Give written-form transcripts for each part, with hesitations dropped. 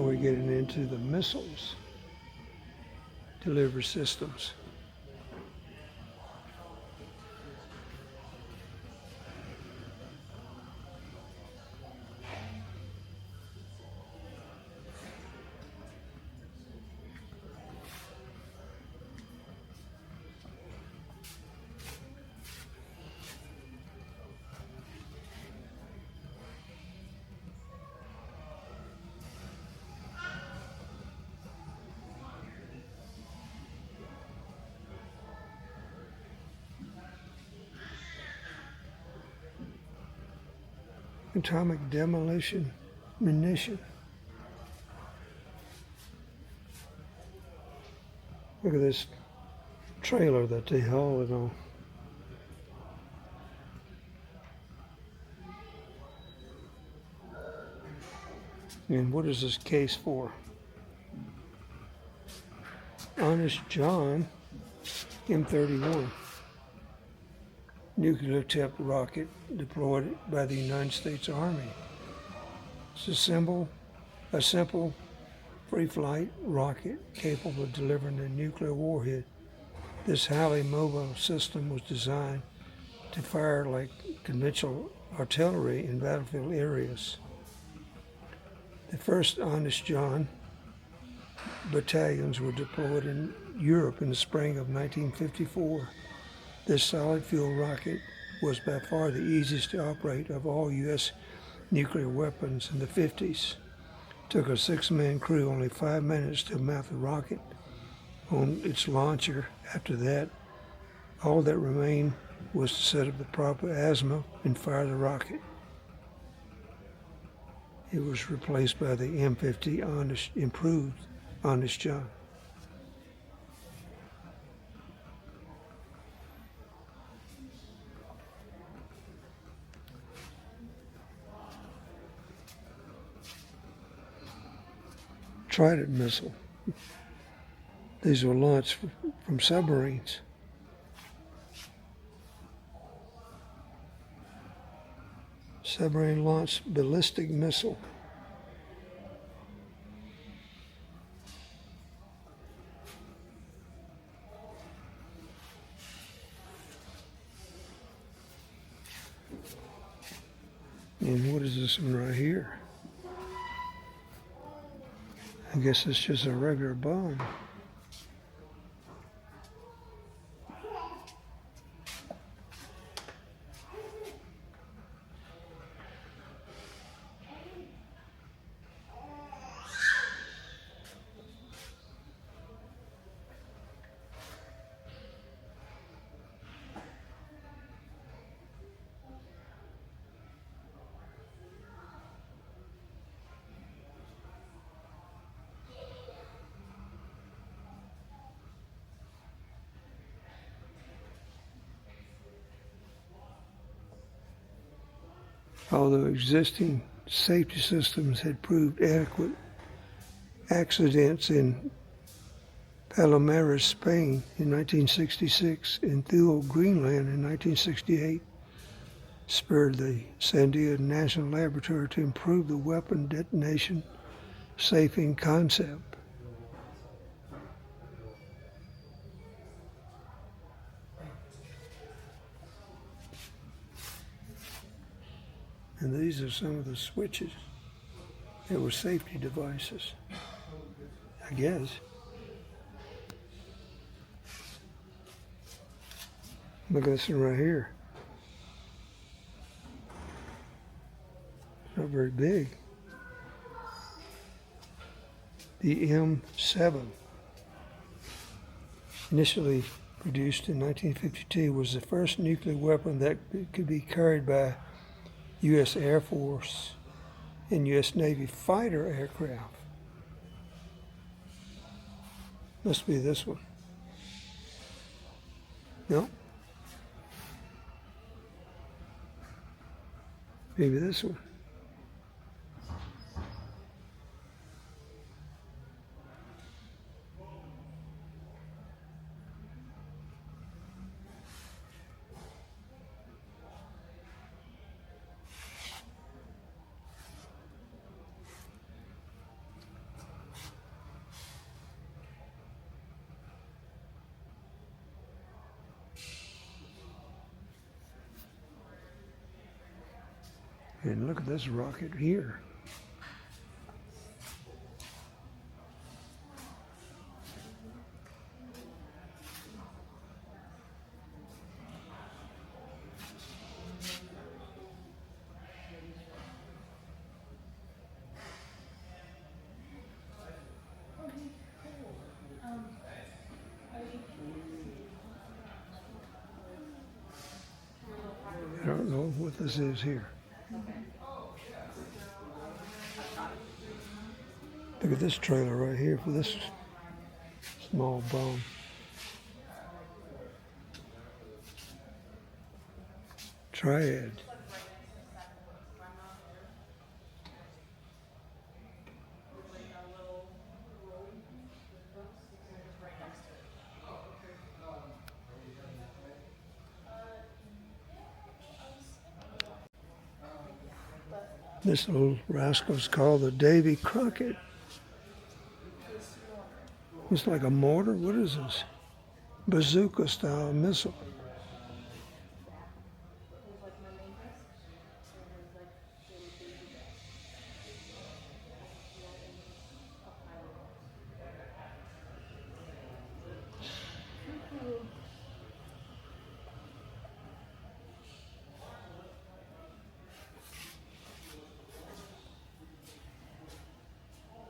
we're getting into the missiles delivery systems. Atomic demolition munition. Look at this trailer that they haul it on. And what is this case for? Honest John M31. Nuclear-tipped rocket deployed by the United States Army. It's a simple free-flight rocket capable of delivering a nuclear warhead. This highly mobile system was designed to fire like conventional artillery in battlefield areas. The first Honest John battalions were deployed in Europe in the spring of 1954. This solid fuel rocket was by far the easiest to operate of all U.S. nuclear weapons in the 50s. It took a 6-man crew only 5 minutes to mount the rocket on its launcher. After that, all that remained was to set up the proper azimuth and fire the rocket. It was replaced by the M50 improved Honest John. Trident missile. These were launched from submarines. Submarine launched ballistic missile. And what is this one right here? I guess it's just a regular bomb. Although existing safety systems had proved adequate, accidents in Palomares, Spain in 1966 and Thule, Greenland in 1968 spurred the Sandia National Laboratory to improve the weapon detonation safing concept. And these are some of the switches that were safety devices, I guess. Look at this one right here. It's not very big. The M7, initially produced in 1952, was the first nuclear weapon that could be carried by U.S. Air Force and U.S. Navy fighter aircraft. Must be this one. No? Maybe this one. And look at this rocket here. I don't know what this is here. Look at this trailer right here for this small bomb. Triad. This little rascal's called the Davy Crockett. It's like a mortar. What is this? Bazooka style missile.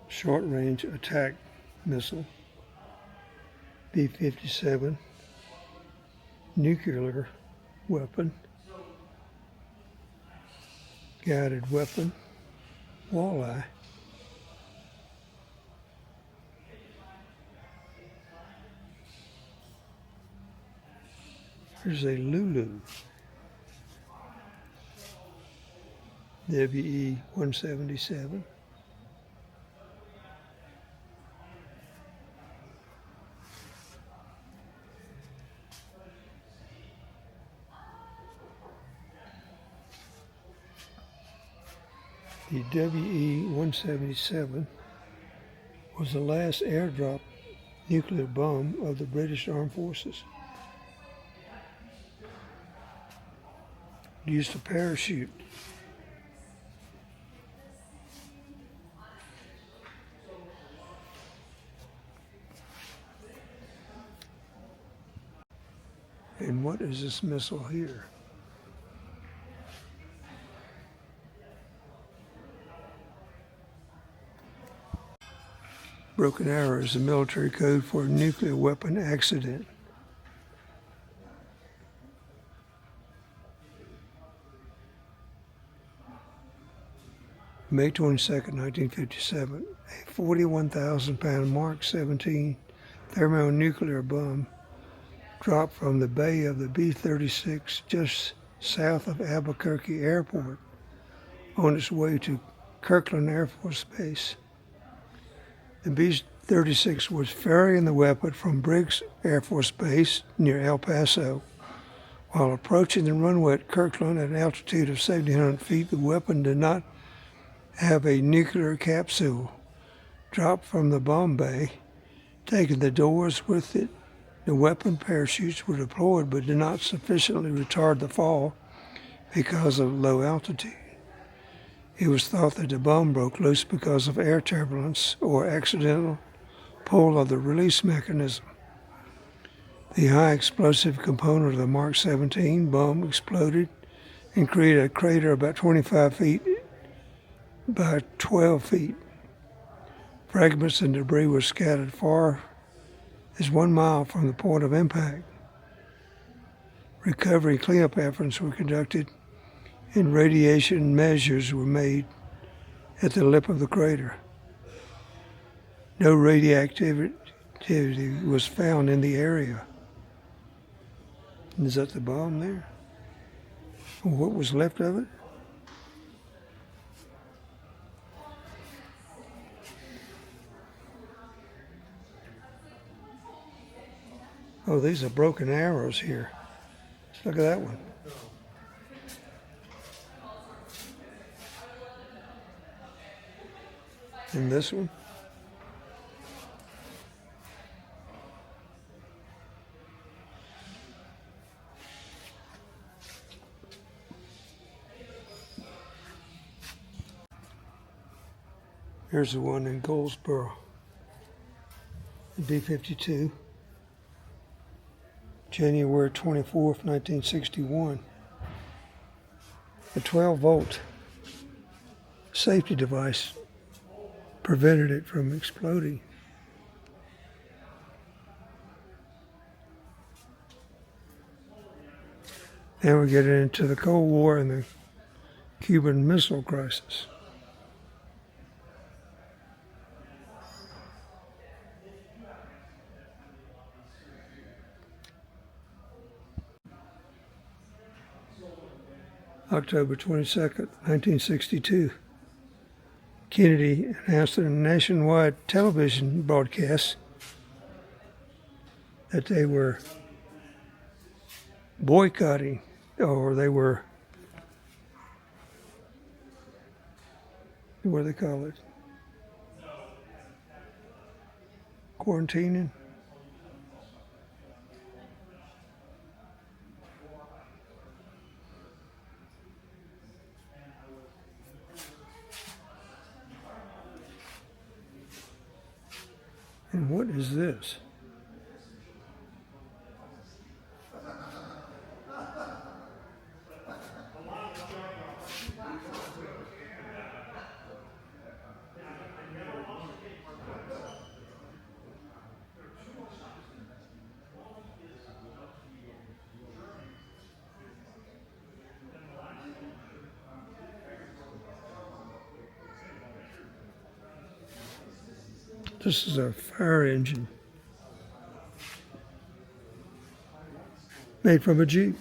Short-range attack missile, B-57, nuclear weapon, guided weapon, walleye, here's a Lulu, WE-177, the WE-177 was the last airdrop nuclear bomb of the British Armed Forces. It used a parachute. And what is this missile here? Broken arrow is the military code for a nuclear weapon accident. May 22nd, 1957, a 41,000-pound Mark 17 thermonuclear bomb dropped from the bay of the B-36 just south of Albuquerque Airport on its way to Kirkland Air Force Base. The B-36 was ferrying the weapon from Briggs Air Force Base near El Paso. While approaching the runway at Kirkland at an altitude of 1,700 feet, the weapon did not have a nuclear capsule dropped from the bomb bay, taking the doors with it. The weapon parachutes were deployed but did not sufficiently retard the fall because of low altitude. It was thought that the bomb broke loose because of air turbulence or accidental pull of the release mechanism. The high explosive component of the Mark 17 bomb exploded and created a crater about 25 feet by 12 feet. Fragments and debris were scattered far as 1 mile from the point of impact. Recovery and cleanup efforts were conducted and radiation measures were made at the lip of the crater. No radioactivity was found in the area. Is that the bomb there? Or what was left of it? Oh, these are broken arrows here. Let's look at that one. And this one. Here's the one in Goldsboro, the B-52, January 24th, 1961. A 12-volt safety device prevented it from exploding. Now we're getting into the Cold War and the Cuban Missile Crisis. October 22nd, 1962. Kennedy announced in a nationwide television broadcast that they were boycotting, or they were, what do they call it? Quarantining? And what is this? This is a fire engine made from a Jeep.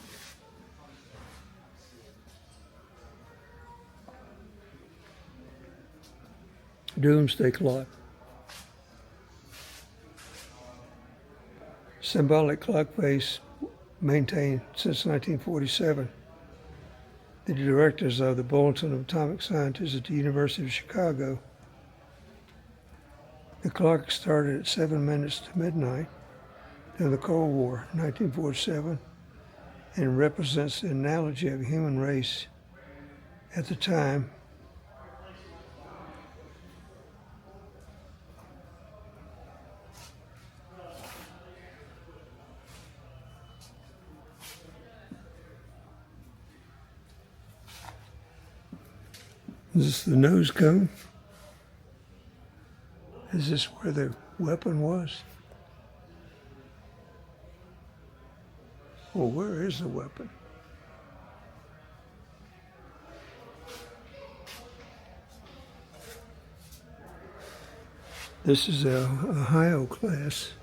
Doomsday clock. Symbolic clock face maintained since 1947. The directors of the Bulletin of Atomic Scientists at the University of Chicago. The clock started at 7 minutes to midnight during the Cold War, 1947, and represents the analogy of the human race at the time. Is this the nose cone? Is this where the weapon was? Well, where is the weapon? This is a Ohio-class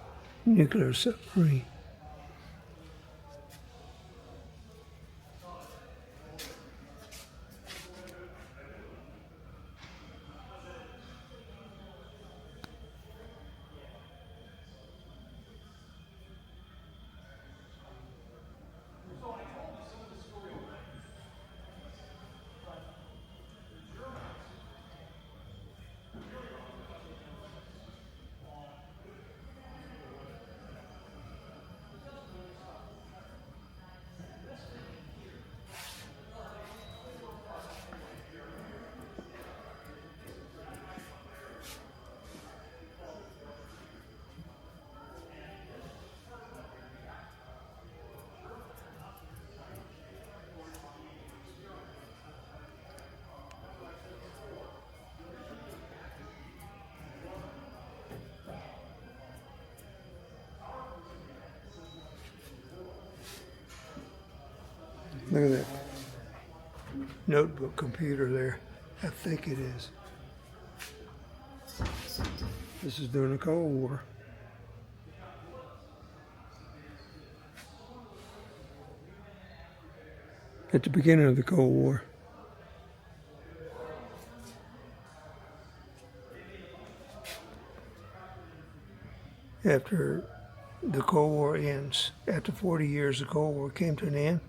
nuclear submarine. Look at that notebook computer there. How thick it is. This is during the Cold War. At the beginning of the Cold War. After the Cold War ends, after 40 years, the Cold War came to an end.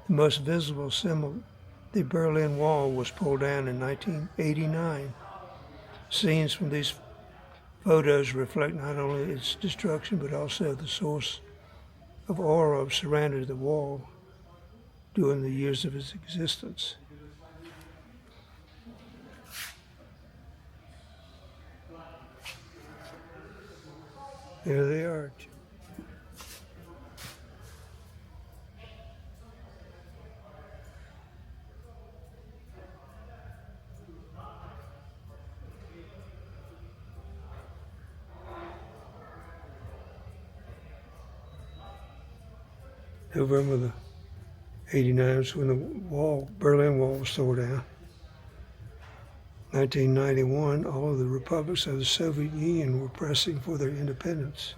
The most visible symbol, the Berlin Wall, was pulled down in 1989. Scenes from these photos reflect not only its destruction, but also the source of aura surrounded the wall during the years of its existence. There they are. November the 89 was when the Berlin Wall was torn down. 1991, all of the republics of the Soviet Union were pressing for their independence.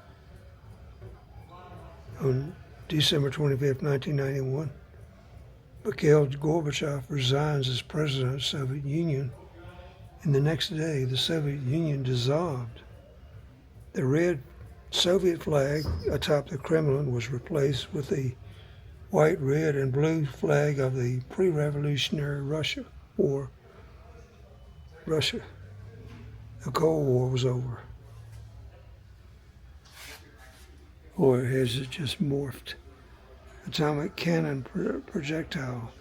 On December 25, 1991, Mikhail Gorbachev resigns as president of the Soviet Union, and the next day the Soviet Union dissolved. The red Soviet flag atop the Kremlin was replaced with the white, red, and blue flag of the pre-revolutionary Russia. The Cold War was over. Or has it just morphed? Atomic cannon projectile.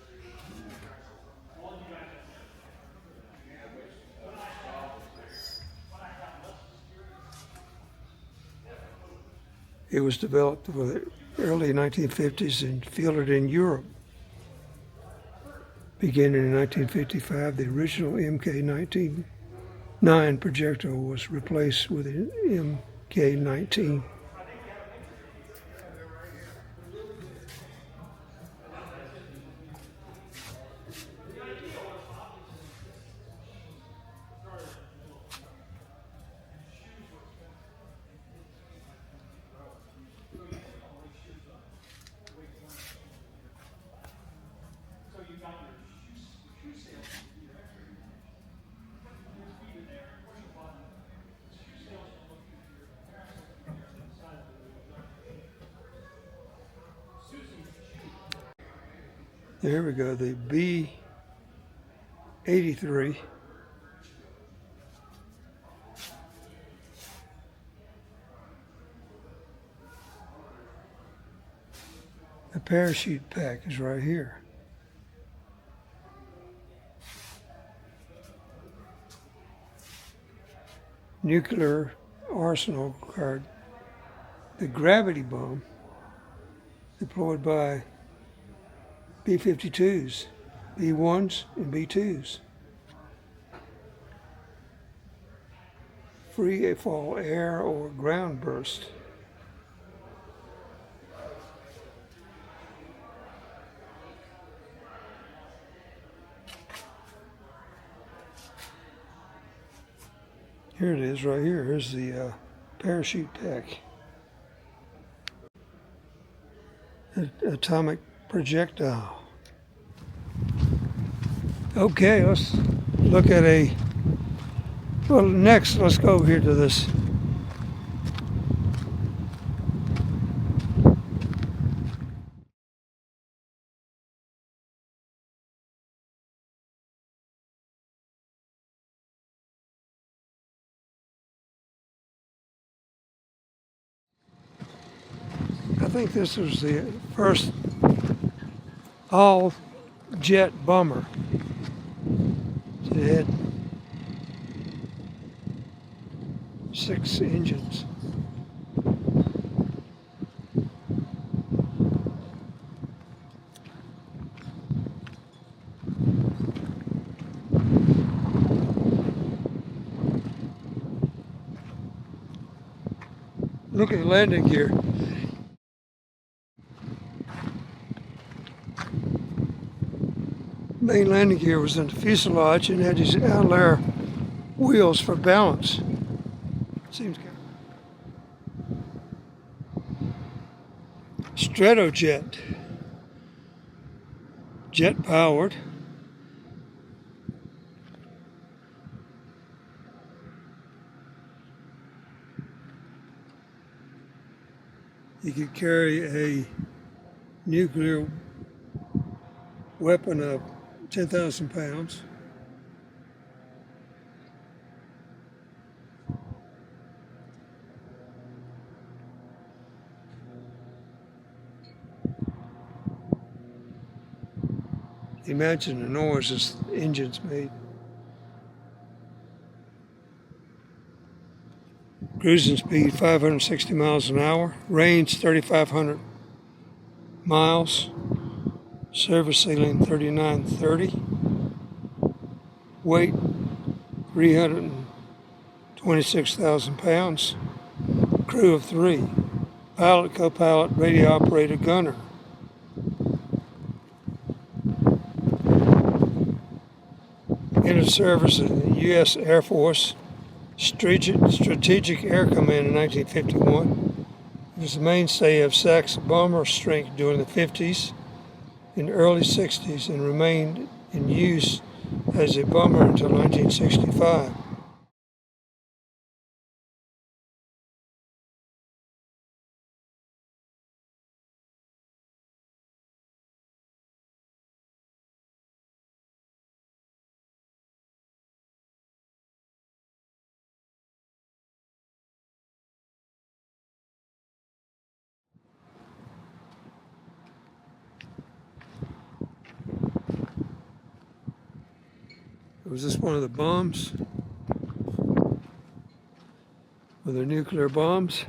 It was developed for the early 1950s and fielded in Europe. Beginning in 1955, the original MK-19 projectile was replaced with an MK-19. There we go, the B-83. The parachute pack is right here. Nuclear arsenal card. The gravity bomb deployed by B-52s, B-1s, and B-2s. Free fall air or ground burst. Here it is right here. Here's the parachute pack. Atomic projectile. Okay, let's look at next let's go over here to this. I think this was the first all-jet bomber. It had 6 engines. Look at the landing gear. Main landing gear was in the fuselage and had these out-layer wheels for balance. Seems kind of Stratojet, jet powered. You could carry a nuclear weapon of 10,000 pounds. Imagine the noise this engine's made. Cruising speed 560 miles an hour. Range 3,500 miles. Service ceiling 3930. Weight 326,000 pounds. Crew of 3. Pilot, co-pilot, radio operator, gunner. Entered service in the U.S. Air Force Strategic Air Command in 1951. It was the mainstay of SAC's bomber strength during the 50s and early 60s and remained in use as a bomber until 1965. Was this one of the bombs? Were there nuclear bombs?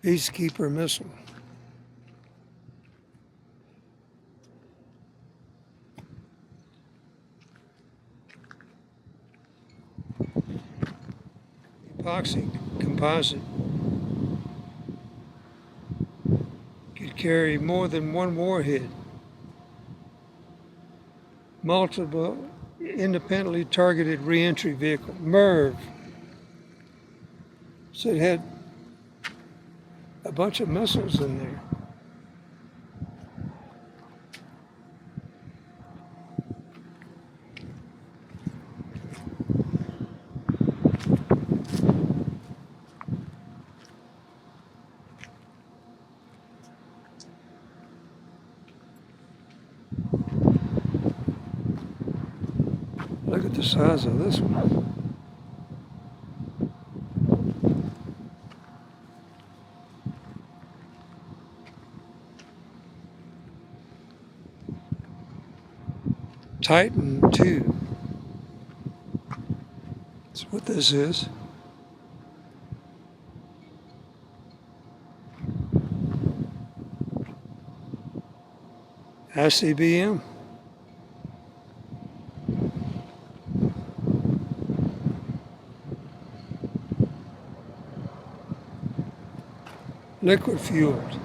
Peacekeeper missile. Epoxy composite could carry more than one warhead. Multiple independently targeted reentry vehicle, MIRV. So it had a bunch of missiles in there. Look at the size of this one. Titan II. That's what this is. ICBM. Liquid fueled.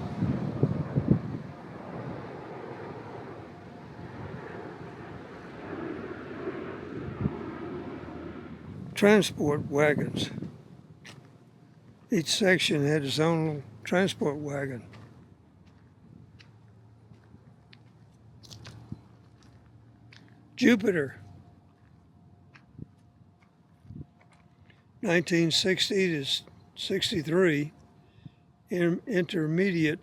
Transport wagons. Each section had its own transport wagon. Jupiter. 1960 to 63. Intermediate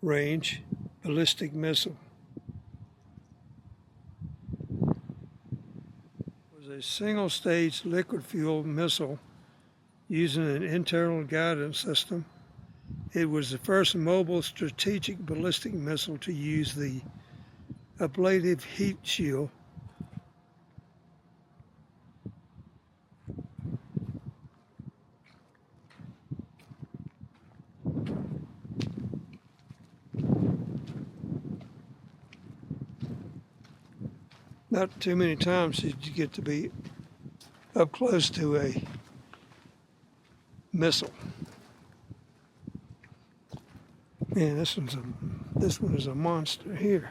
range ballistic missile. It was a single stage liquid fuel missile using an internal guidance system. It was the first mobile strategic ballistic missile to use the ablative heat shield. Not too many times did you get to be up close to a missile. Man, this one is a monster here.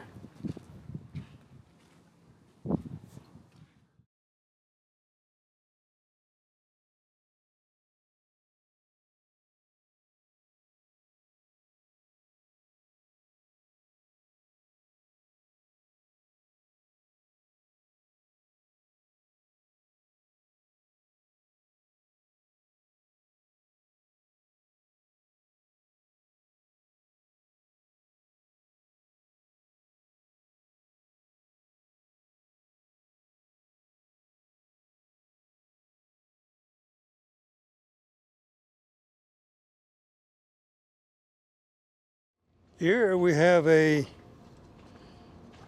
Here we have a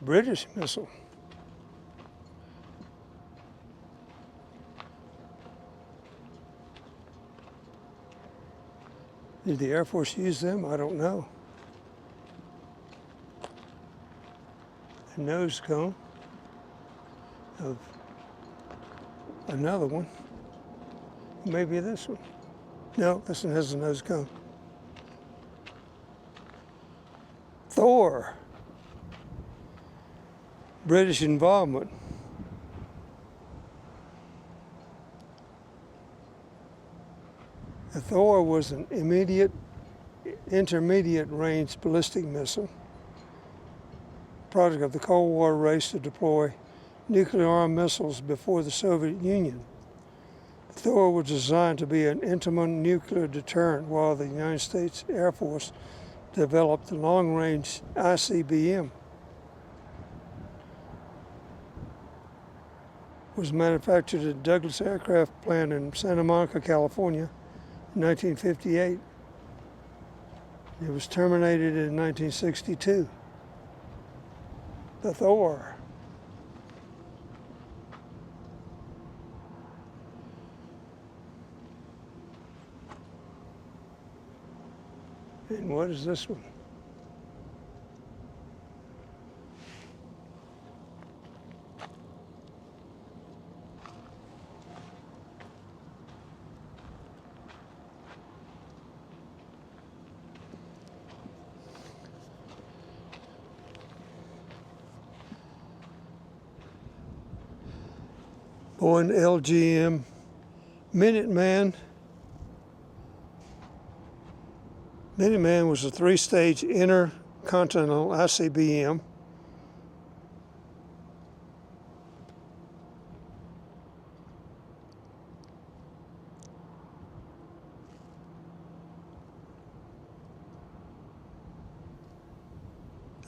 British missile. Did the Air Force use them? I don't know. A nose cone of another one. Maybe this one. No, this one has a nose cone. Thor. British involvement. The Thor was an intermediate range ballistic missile, product of the Cold War race to deploy nuclear-armed missiles before the Soviet Union. The Thor was designed to be an interim nuclear deterrent, while the United States Air Force developed the long-range ICBM. It was manufactured at Douglas Aircraft Plant in Santa Monica, California, in 1958. It was terminated in 1962. The Thor. And what is this one? Boeing LGM Minuteman. Minuteman was a three-stage intercontinental ICBM.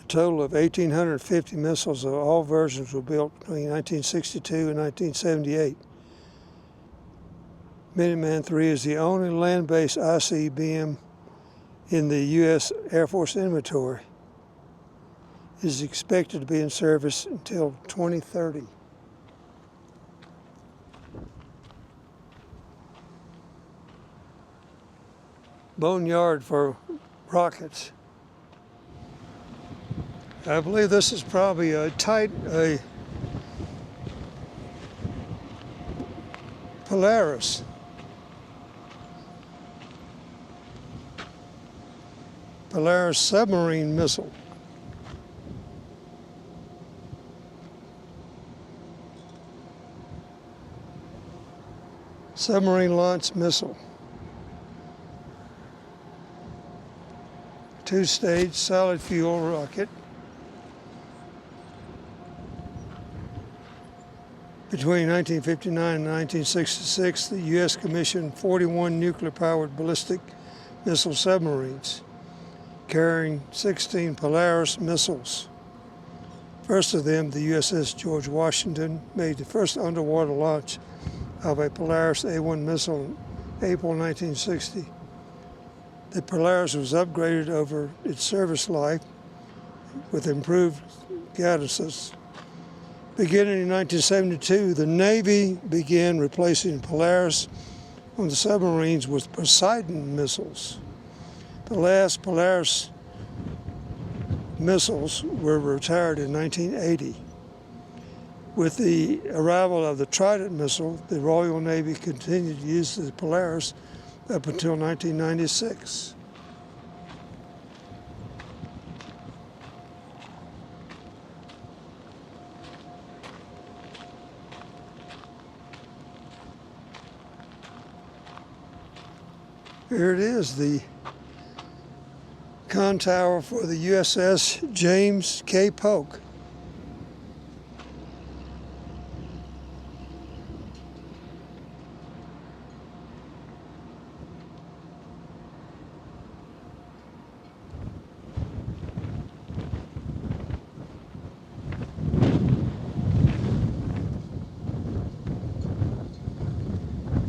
A total of 1,850 missiles of all versions were built between 1962 and 1978. Minuteman III is the only land-based ICBM in the U.S. Air Force inventory. It is expected to be in service until 2030. Boneyard for rockets. I believe this is probably a Polaris. Polaris submarine missile. Submarine launch missile. Two-stage solid fuel rocket. Between 1959 and 1966, the U.S. commissioned 41 nuclear-powered ballistic missile submarines, carrying 16 Polaris missiles. First of them, the USS George Washington, made the first underwater launch of a Polaris A-1 missile in April 1960. The Polaris was upgraded over its service life with improved guidance. Beginning in 1972, the Navy began replacing Polaris on the submarines with Poseidon missiles. The last Polaris missiles were retired in 1980. With the arrival of the Trident missile, the Royal Navy continued to use the Polaris up until 1996. Here it is, the con tower for the USS James K. Polk.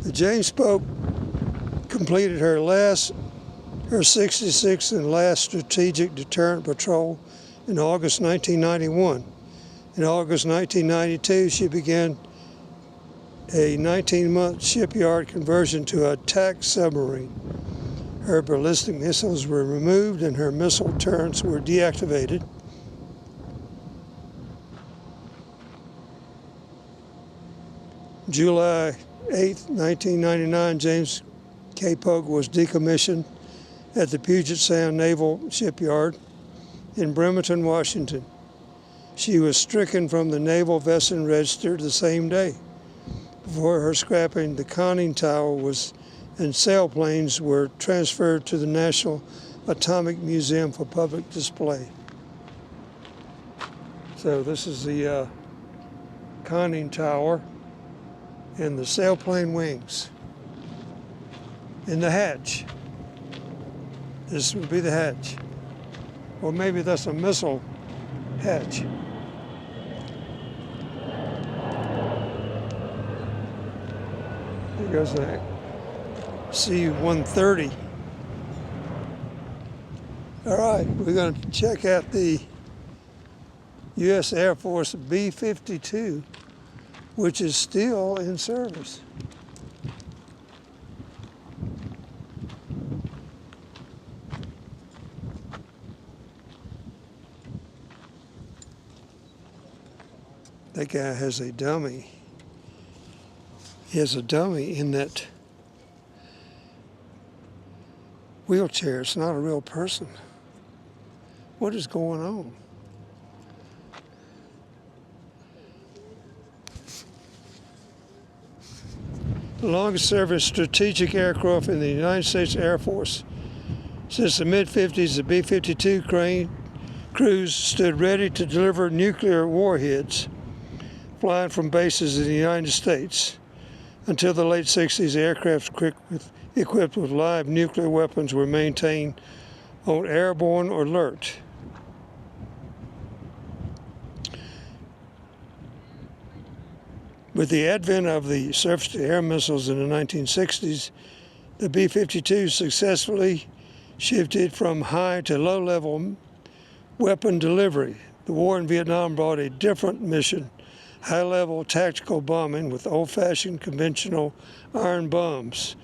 The James Polk completed her last her 66th and last strategic deterrent patrol in August 1991. In August 1992, she began a 19-month shipyard conversion to an attack submarine. Her ballistic missiles were removed and her missile turrets were deactivated. July 8, 1999, James K. Polk was decommissioned at the Puget Sound Naval Shipyard in Bremerton, Washington. She was stricken from the Naval Vessel Register the same day. Before her scrapping, the conning tower and sailplanes were transferred to the National Atomic Museum for public display. So this is the conning tower and the sailplane wings in the hatch. This would be the hatch. Or maybe that's a missile hatch. There goes the C-130. All right, we're going to check out the U.S. Air Force B-52, which is still in service. That guy has a dummy. He has a dummy in that wheelchair. It's not a real person. What is going on? The longest serving strategic aircraft in the United States Air Force. Since the mid-50s, the B-52 crews stood ready to deliver nuclear warheads flying from bases in the United States. Until the late 60s, aircraft equipped with live nuclear weapons were maintained on airborne alert. With the advent of the surface-to-air missiles in the 1960s, the B-52 successfully shifted from high to low-level weapon delivery. The war in Vietnam brought a different mission: high-level tactical bombing with old-fashioned conventional iron bombs,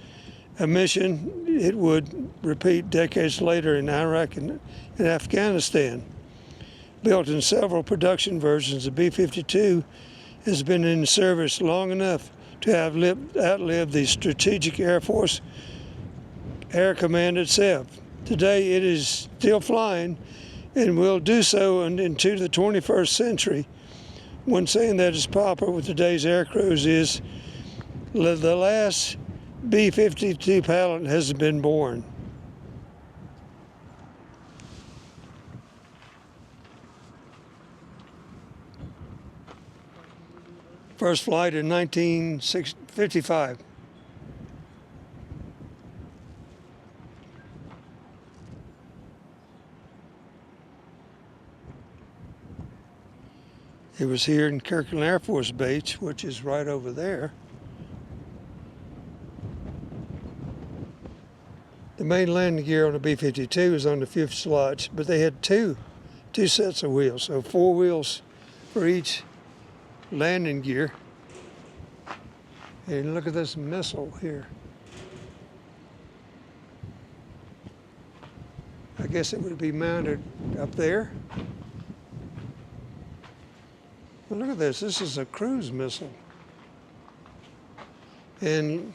a mission it would repeat decades later in Iraq and Afghanistan. Built in several production versions, the B-52 has been in service long enough to have outlived the Strategic Air Force Air Command itself. Today it is still flying and will do so into the 21st century. One saying that is popular with today's air crews is, the last B-52 pilot has been born. First flight in 1955. It was here in Kirkland Air Force Base, which is right over there. The main landing gear on the B-52 is on the fuselage, but they had two sets of wheels, so 4 wheels for each landing gear. And look at this missile here. I guess it would be mounted up there. Well, look at this. This is a cruise missile. And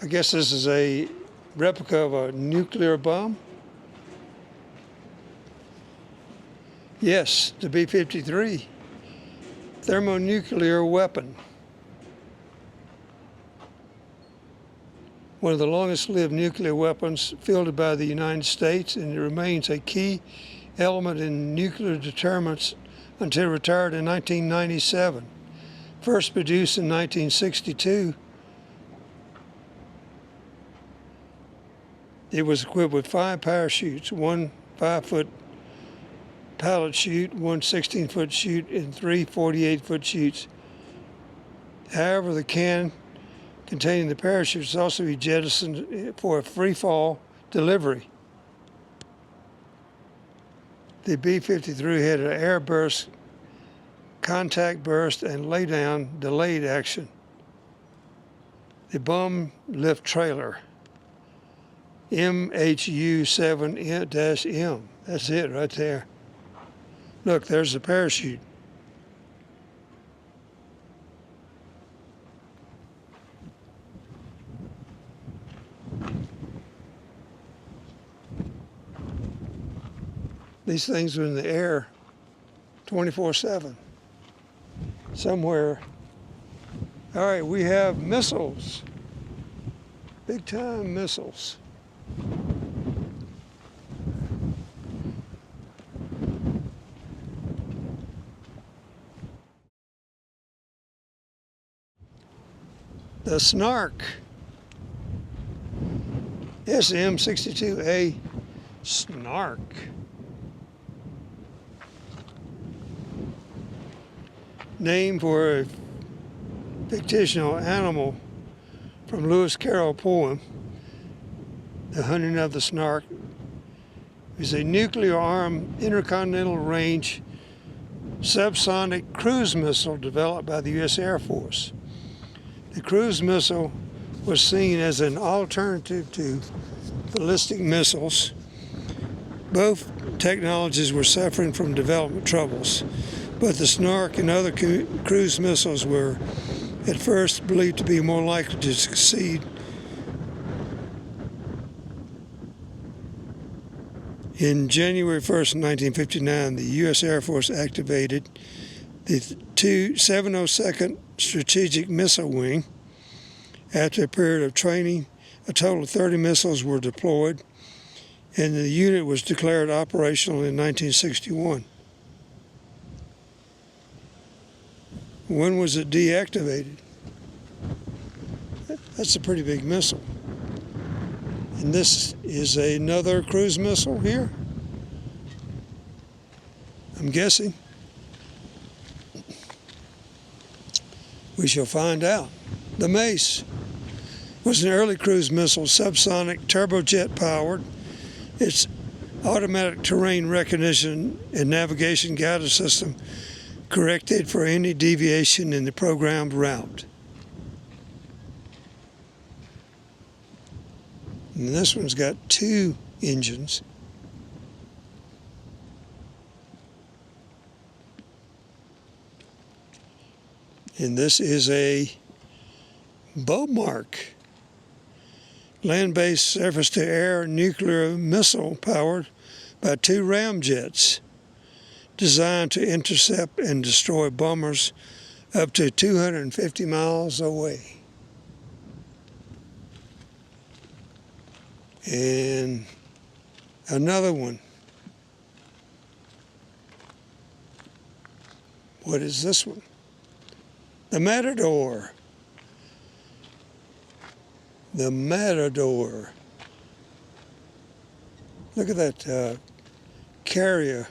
I guess this is a replica of a nuclear bomb. Yes, the B-53 thermonuclear weapon. One of the longest-lived nuclear weapons fielded by the United States, and it remains a key element in nuclear deterrence until retired in 1997. First produced in 1962, it was equipped with 5 parachutes, 1 5-foot pilot chute, 1 16-foot chute, and 3 48-foot chutes. However, the can containing the parachutes also be jettisoned for a free fall delivery. The B-53 had an air burst, contact burst, and laydown delayed action. The bomb lift trailer, MHU-7-M. That's it right there. Look, there's the parachute. These things are in the air 24/7. Somewhere. All right, we have missiles. Big time missiles. The Snark. SM-62A Snark. Named for a fictional animal from Lewis Carroll poem, The Hunting of the Snark. It is a nuclear-armed intercontinental range subsonic cruise missile developed by the U.S. Air Force. The cruise missile was seen as an alternative to ballistic missiles. Both technologies were suffering from development troubles, but the Snark and other cruise missiles were at first believed to be more likely to succeed. In January 1st, 1959, the U.S. Air Force activated the 702nd Strategic Missile Wing. After a period of training, a total of 30 missiles were deployed, and the unit was declared operational in 1961. When was it deactivated? That's a pretty big missile. And this is another cruise missile here, I'm guessing. We shall find out. The Mace was an early cruise missile, subsonic, turbojet powered. Its automatic terrain recognition and navigation guidance system corrected for any deviation in the programmed route. And this one's got 2 engines. And this is a Bomark, land-based surface-to-air nuclear missile powered by 2 ramjets, designed to intercept and destroy bombers up to 250 miles away. And another one. What is this one? The Matador. The Matador. Look at that carrier.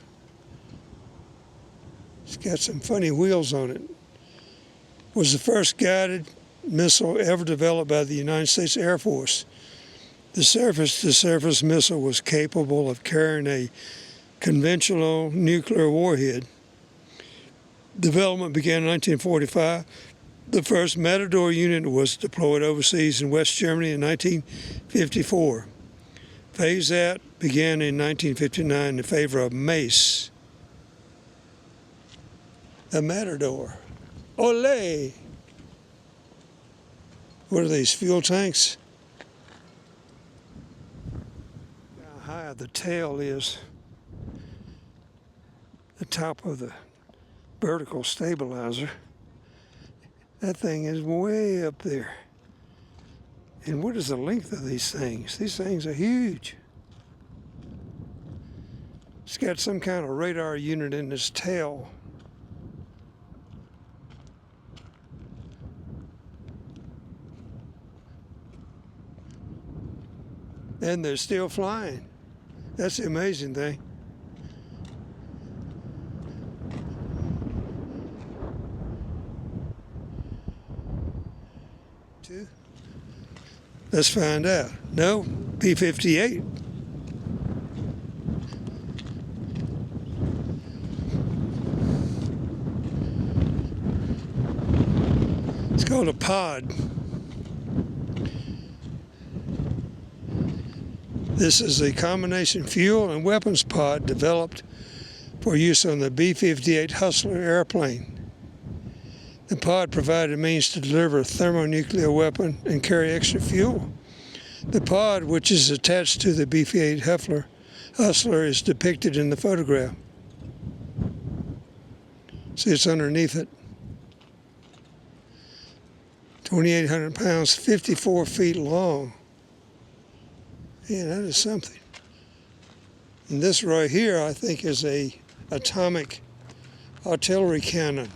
It's got some funny wheels on it. Was the first guided missile ever developed by the United States Air Force. The surface-to-surface missile was capable of carrying a conventional nuclear warhead. Development began in 1945. The first Matador unit was deployed overseas in West Germany in 1954. Phase-out began in 1959 in favor of Mace. The Matador. Olé! What are these, fuel tanks? How high the tail is. The top of the vertical stabilizer. That thing is way up there. And what is the length of these things? These things are huge. It's got some kind of radar unit in this tail. And they're still flying. That's the amazing thing. Let's find out. No, B-58. It's called a pod. This is a combination fuel and weapons pod developed for use on the B-58 Hustler airplane. The pod provided a means to deliver a thermonuclear weapon and carry extra fuel. The pod, which is attached to the B-58 Hustler, is depicted in the photograph. See, it's underneath it. 2,800 pounds, 54 feet long. Yeah, that is something. And this right here, I think, is a atomic artillery cannon.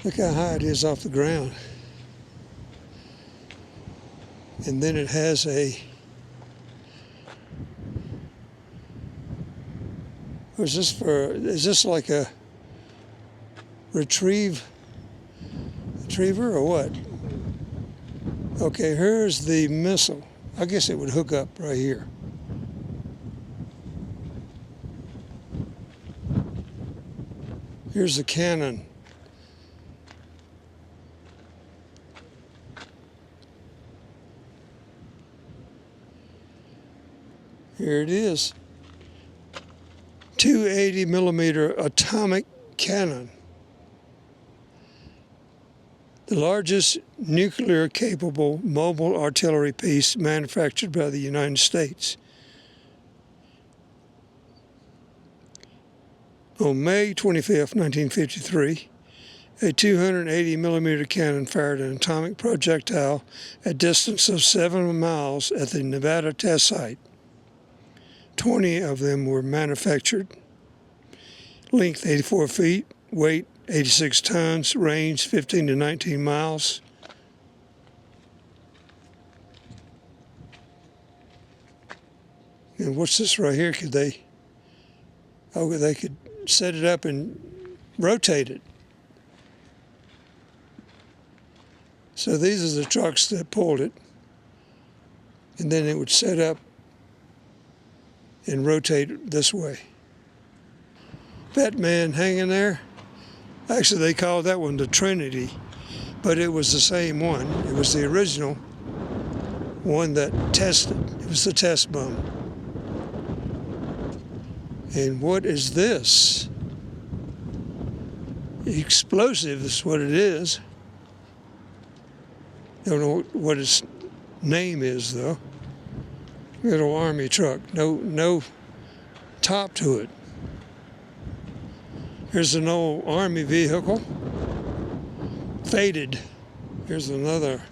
Look how high it is off the ground. And then it has is this like a retriever or what? Okay, here's the missile. I guess it would hook up right here. Here's the cannon. Here it is. 280 millimeter atomic cannon. The largest nuclear capable mobile artillery piece manufactured by the United States. On May 25, 1953, a 280 millimeter cannon fired an atomic projectile at a distance of 7 miles at the Nevada test site. 20 of them were manufactured. Length 84 feet, weight 86 tons, range 15 to 19 miles. And what's this right here? They could set it up and rotate it. So these are the trucks that pulled it. And then it would set up and rotate this way. That man hanging there, actually they called that one the Trinity, but it was the same one. It was the original one that tested. It was the test bomb. And what is this? Explosive is what it is. Don't know what its name is though. Little army truck, no top to it. Here's an old army vehicle, faded. Here's another.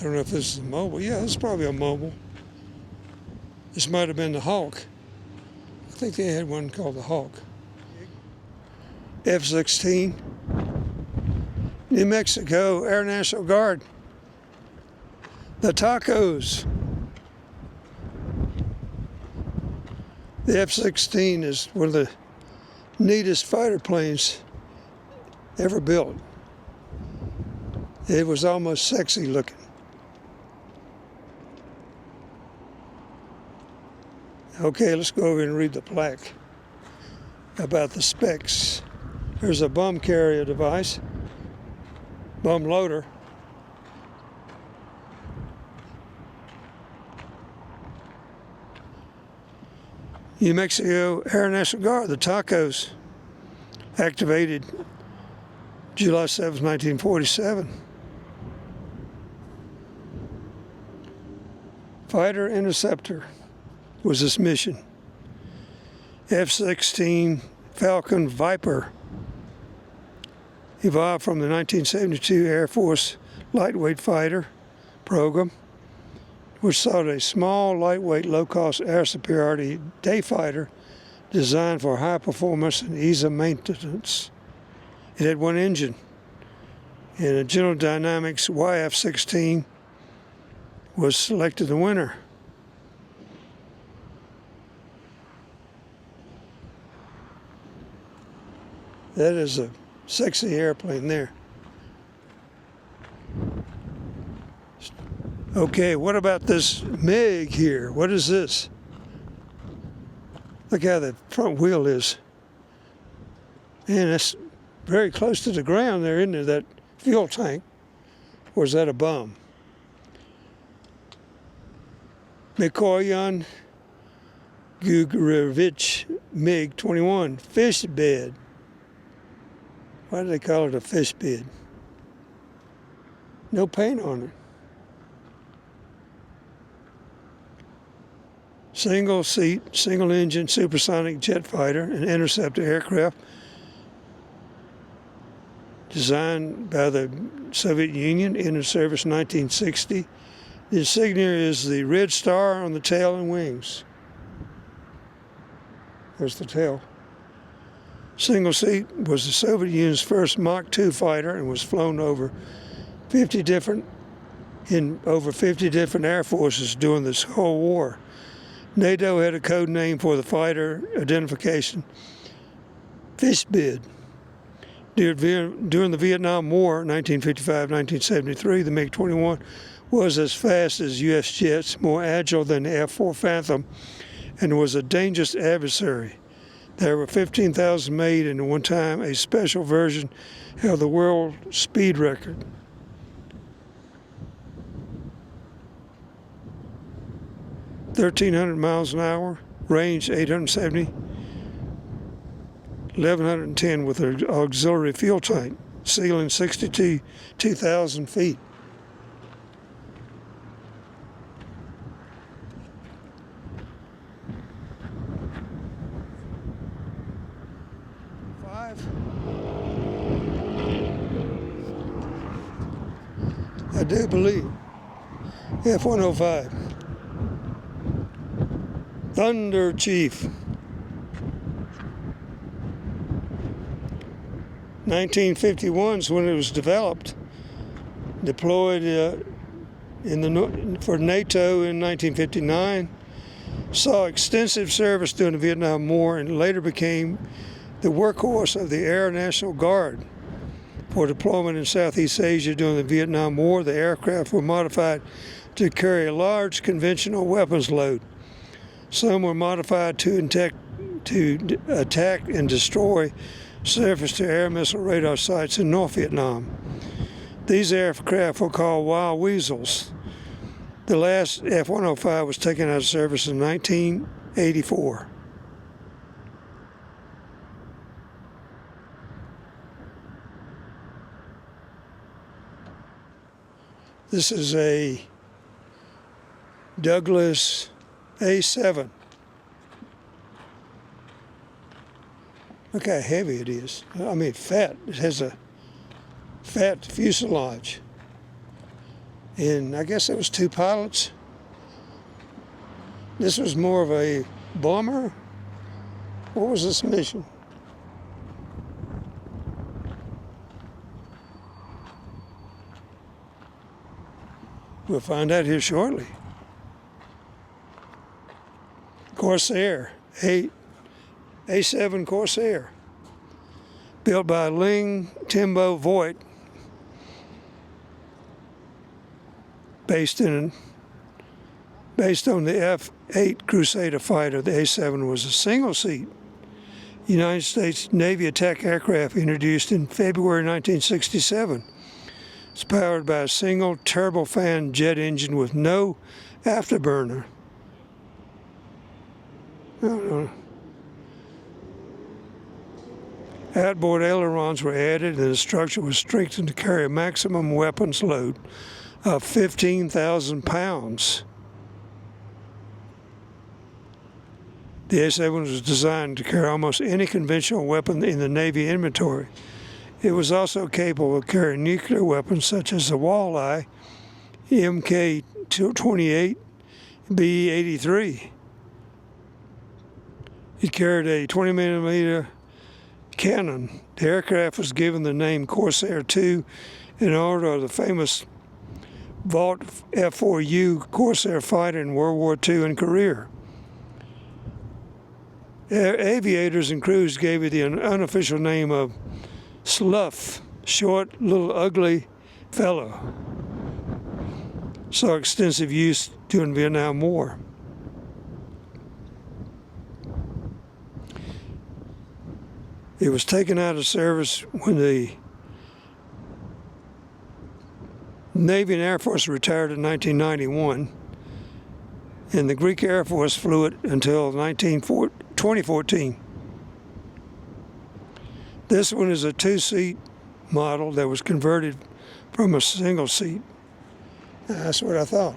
I don't know if this is a mobile. Yeah, it's probably a mobile. This might have been the Hawk. I think they had one called the Hawk. F-16. New Mexico Air National Guard. The Tacos. The F-16 is one of the neatest fighter planes ever built. It was almost sexy looking. Okay, let's go over and read the plaque about the specs. There's a bomb carrier device, bomb loader. New Mexico Air National Guard, the Tacos, activated July 7, 1947. Fighter interceptor was its mission. F-16 Falcon Viper evolved from the 1972 Air Force lightweight fighter program, which sought a small, lightweight, low-cost air superiority day fighter designed for high performance and ease of maintenance. It had one engine, and a General Dynamics YF-16 was selected the winner. That is a sexy airplane there. Okay, what about this MiG here? What is this? Look how the front wheel is. And it's very close to the ground there, isn't it? That fuel tank. Or is that a bomb? Mikoyan Gugurevich MiG-21 fish bed. Why do they call it a fish bed? No paint on it. Single seat, single engine, supersonic jet fighter and interceptor aircraft designed by the Soviet Union, entered service in 1960. The insignia is the red star on the tail and wings. There's the tail. Single seat was the Soviet Union's first Mach 2 fighter and was flown in over 50 different air forces during this whole war. NATO had a code name for the fighter identification, fish bed. During the Vietnam War, 1955-1973, the MiG-21 was as fast as U.S. jets, more agile than the F-4 Phantom, and was a dangerous adversary. There were 15,000 made, and at one time a special version held the world speed record. (1,300 miles an hour, range 870, 1,110 with an auxiliary fuel tank, ceiling 62,000 feet. I do believe F-105. Thunder Chief. 1951 is when it was developed, deployed for NATO in 1959, saw extensive service during the Vietnam War and later became the workhorse of the Air National Guard. For deployment in Southeast Asia during the Vietnam War, the aircraft were modified to carry a large conventional weapons load. Some were modified to attack and destroy surface-to-air missile radar sites in North Vietnam. These aircraft were called Wild Weasels. The last F-105 was taken out of service in 1984. This is a Douglas A7. Look how heavy it is. I mean, fat. It has a fat fuselage. And I guess it was two pilots. This was more of a bomber. What was this mission? We'll find out here shortly. Corsair, A7 Corsair, built by Ling Timbo Voigt, based on the F-8 Crusader fighter. The A7 was a single-seat United States Navy attack aircraft introduced in February 1967. It's powered by a single turbofan jet engine with no afterburner. Outboard ailerons were added and the structure was strengthened to carry a maximum weapons load of 15,000 pounds. The A-7 was designed to carry almost any conventional weapon in the Navy inventory. It was also capable of carrying nuclear weapons such as the Walleye, Mk-28, B-83. It carried a 20mm cannon. The aircraft was given the name Corsair II in honor of the famous Vought F-4U Corsair fighter in World War II and career. Aviators and crews gave it the unofficial name of Slough, short, little, ugly fellow. Saw extensive use during the Vietnam War. It was taken out of service when the Navy and Air Force retired in 1991, and the Greek Air Force flew it until 2014. This one is a two-seat model that was converted from a single seat. That's what I thought.